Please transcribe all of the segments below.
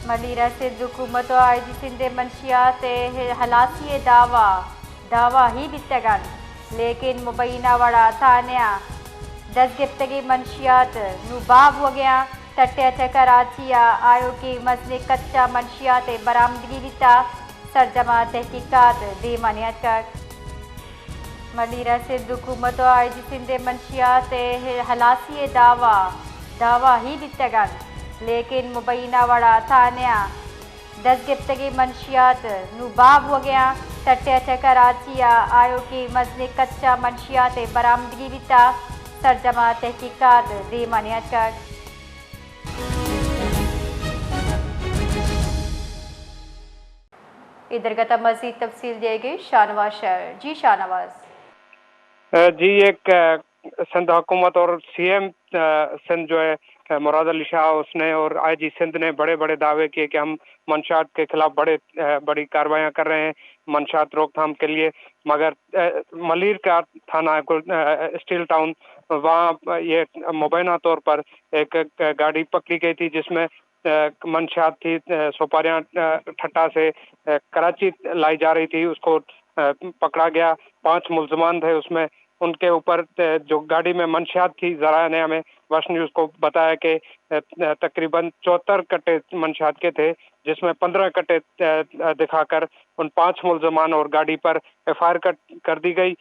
मलिरा सिंध हुकूमत आईजी सिंध मंशियात हलासी दावा ही बितगन लेकिन मुबैना वड़ा थानिया दस्तगिफ्तगी मंशियात नुबाब हो गया तटे अच कराचिया आयो कि मसले कच्चा मंशियात बरामदगी बिता सरजमा तहकीकात दीमानियत कर मलिरा सिंध हुकूमत आईजी सिंध मंशियात हलासी दावा ही बितगन लेकिन मुबैना वड़ा थानिया दस्तगिफ्तगी मंशियात नुबाब हो गया तटे अच कराचिया आयो कि मसले कच्चा मंशियात बरामदगी बिता सरजमा तहकीकात दीमानियत कर इधर का मज़ीद तफसील देगी शाहनवाज शहर। जी शाहनवाज। जी, एक सिंध हुकूमत और सीएम सिंध जो है मुराद अली शाह उसने और आईजी सिंध ने बड़े बड़े दावे किए कि हम मंशात के खिलाफ बड़ी कार्रवाइयाँ कर रहे हैं मंशात रोकथाम के लिए, मगर मलिर का थाना स्टील टाउन वहाँ ये मुबैना तौर पर एक गाड़ी पकड़ी गई थी जिसमें मंशात थी, सुपारियाँ ठट्टा से कराची लाई जा रही थी, उसको पकड़ा गया। 5 मुल्जमान थे उसमें, उनके ऊपर जो गाड़ी में मंशियात थी, ज़राया ने हमें वश न्यूज़ को बताया कि तकरीबन 74 कट्टे मंशियात के थे, जिसमें 15 कट्टे दिखाकर उन 5 मुल्जमान और गाड़ी पर एफआईआर कर दी गई।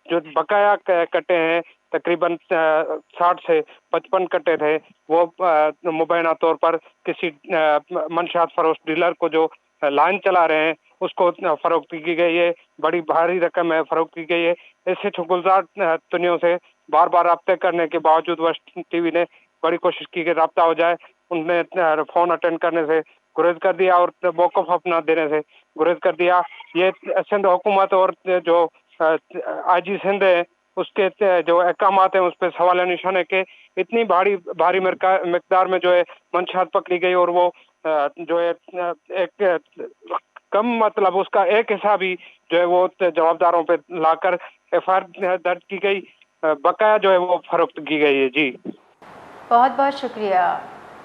जो बकाया कट्टे हैं तकरीबन 60 से 55 कट्टे थे, वो मुबैना तौर पर किसी मंशियात फरोश डीलर को जो लाइन चला रहे हैं उसको फरोख्त की गई है। बड़ी भारी रकम है फरोख्त की गई है। इससे शुक्रगुजार तुनियों से बार बार रब्ते करने के बावजूद वश टीवी ने बड़ी कोशिश की कि रब्ता हो जाए, उनने फोन अटेंड करने से गुरेज कर दिया और मौक़िफ़ अपना देने से गुरेज कर दिया। ये सिंध हुकूमत और जो आईजी सिंध है उसके जो अहकामात हैं उस पर सवाल निशान है कि इतनी भारी मिकदार में जो है मंशियात पकड़ी गई और वो जो है एक कम मतलब उसका एक हिस्सा भी जो है वो जवाबदारों पे लाकर एफआईआर दर्ज की गई, बकाया जो है वो फरोख्त की गई है। जी बहुत बहुत शुक्रिया।